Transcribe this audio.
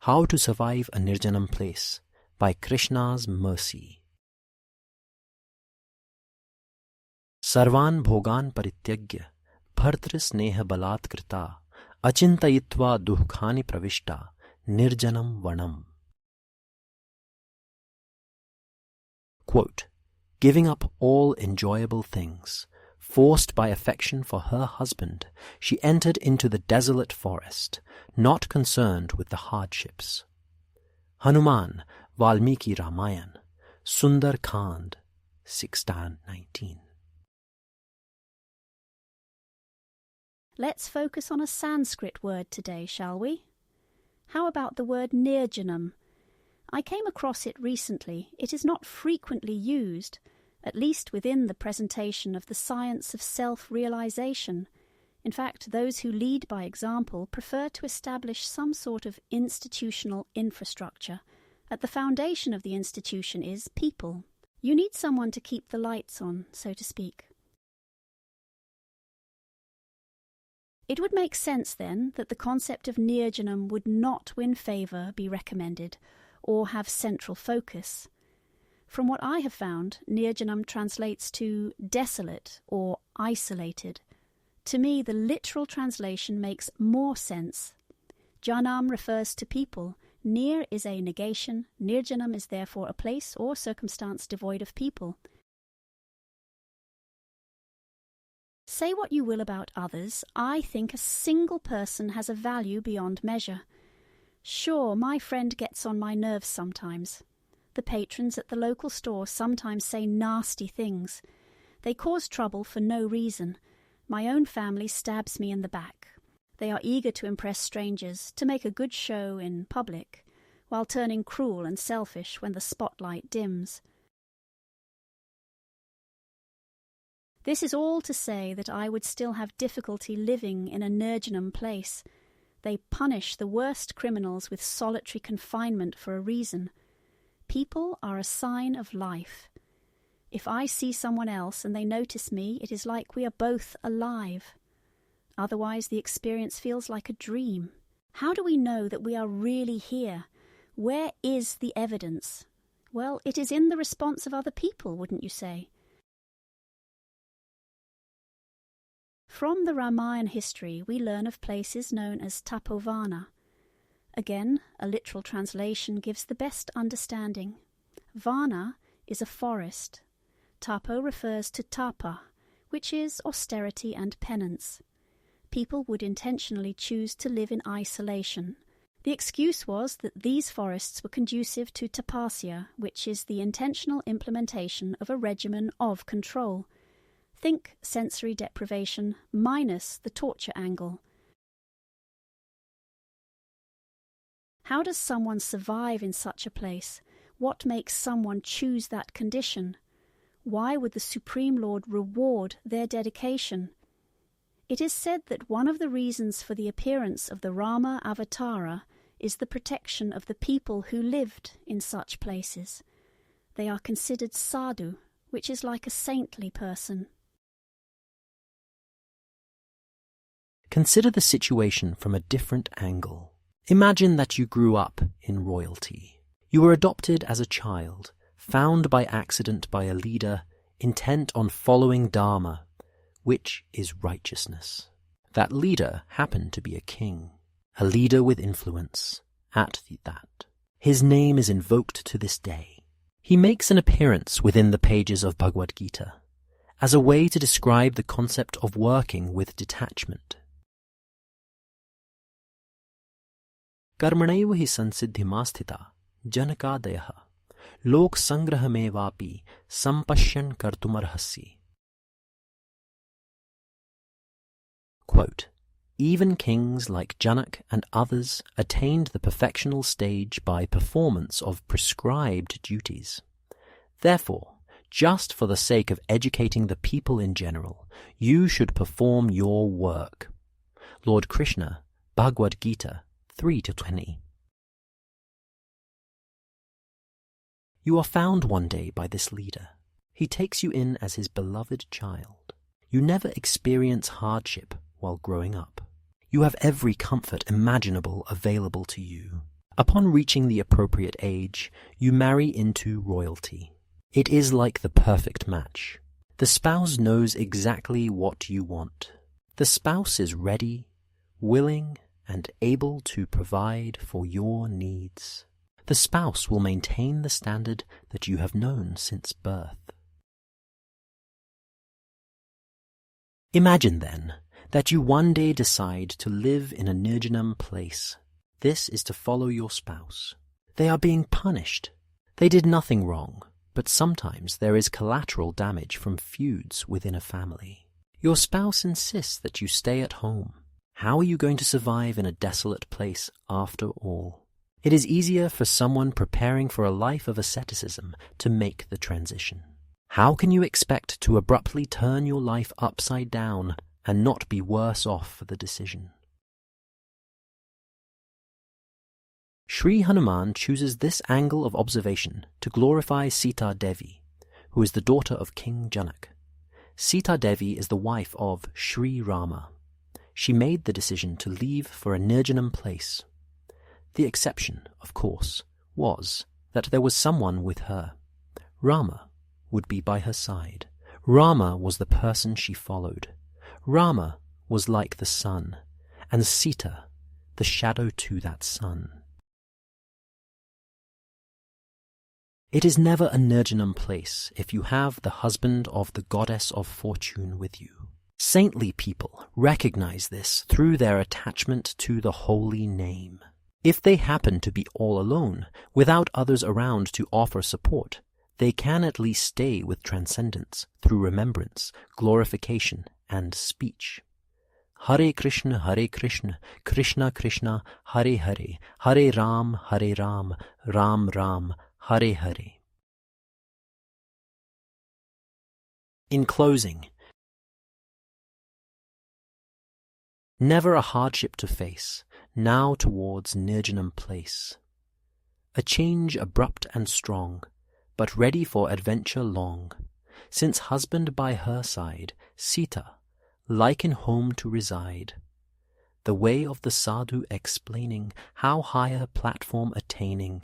How to Survive a Nirjanam Place by Krishna's Mercy. Sarvan bhogan parityagya bhartr sneha balatkrita achintayitva dukhani pravishta nirjanam vanam. Quote, giving up all enjoyable things, forced by affection for her husband, she entered into the desolate forest, not concerned with the hardships. Hanuman, Valmiki Ramayana, Sundara Kand, 6:19. Let's focus on a Sanskrit word today, shall we? How about the word Nirjanam? I came across it recently. It is not frequently used, at least within the presentation of the science of self-realization. In fact, those who lead by example prefer to establish some sort of institutional infrastructure. At the foundation of the institution is people. You need someone to keep the lights on, so to speak. It would make sense, then, that the concept of Nirjanam would not win favour, be recommended, or have central focus. From what I have found, Nirjanam translates to desolate or isolated. To me, the literal translation makes more sense. Janam refers to people. Nir is a negation. Nirjanam is therefore a place or circumstance devoid of people. Say what you will about others, I think a single person has a value beyond measure. Sure, my friend gets on my nerves sometimes. The patrons at the local store sometimes say nasty things. They cause trouble for no reason. My own family stabs me in the back. They are eager to impress strangers, to make a good show in public, while turning cruel and selfish when the spotlight dims. This is all to say that I would still have difficulty living in a Nirjanam place. They punish the worst criminals with solitary confinement for a reason. People are a sign of life. If I see someone else and they notice me, it is like we are both alive. Otherwise, the experience feels like a dream. How do we know that we are really here? Where is the evidence? Well, it is in the response of other people, wouldn't you say? From the Ramayana history, we learn of places known as Tapovana. Again, a literal translation gives the best understanding. Vana is a forest. Tapo refers to tapa, which is austerity and penance. People would intentionally choose to live in isolation. The excuse was that these forests were conducive to tapasya, which is the intentional implementation of a regimen of control. Think sensory deprivation minus the torture angle. How does someone survive in such a place? What makes someone choose that condition? Why would the Supreme Lord reward their dedication? It is said that one of the reasons for the appearance of the Rama Avatara is the protection of the people who lived in such places. They are considered sadhu, which is like a saintly person. Consider the situation from a different angle. Imagine that you grew up in royalty. You were adopted as a child, found by accident by a leader intent on following Dharma, which is righteousness. That leader happened to be a king, a leader with influence, at that. His name is invoked to this day. He makes an appearance within the pages of Bhagavad-gita as a way to describe the concept of working with detachment. कर्मणैव हि संसिद्धिमास्थिता जनकादयः लोक संग्रहमेवापि संपश्यन् कर्तुमर्हसि. Quote, even kings like Janak and others attained the perfectional stage by performance of prescribed duties. Therefore, just for the sake of educating the people in general, you should perform your work. Lord Krishna, Bhagavad-gita 3-20. You are found one day by this leader. He takes you in as his beloved child. You never experience hardship while growing up. You have every comfort imaginable available to you. Upon reaching the appropriate age, you marry into royalty. It is like the perfect match. The spouse knows exactly what you want. The spouse is ready, willing, and able to provide for your needs. The spouse will maintain the standard that you have known since birth. Imagine, then, that you one day decide to live in a Nirjanam place. This is to follow your spouse. They are being punished. They did nothing wrong, but sometimes there is collateral damage from feuds within a family. Your spouse insists that you stay at home. How are you going to survive in a desolate place after all? It is easier for someone preparing for a life of asceticism to make the transition. How can you expect to abruptly turn your life upside down and not be worse off for the decision? Sri Hanuman chooses this angle of observation to glorify Sita Devi, who is the daughter of King Janak. Sita Devi is the wife of Sri Rama. She made the decision to leave for a Nirjanam place. The exception, of course, was that there was someone with her. Rama would be by her side. Rama was the person she followed. Rama was like the sun, and Sita the shadow to that sun. It is never a Nirjanam place if you have the husband of the goddess of fortune with you. Saintly people recognize this through their attachment to the holy name. If they happen to be all alone, without others around to offer support, they can at least stay with transcendence through remembrance, glorification, and speech. Hare Krishna, Krishna Krishna, Hare Hare, Hare Ram, Ram Ram, Hare Hare. In closing, never a hardship to face, now towards Nirjanam place. A change abrupt and strong, but ready for adventure long, since husband by her side, Sita, like in home to reside. The way of the sadhu explaining, how higher platform attaining,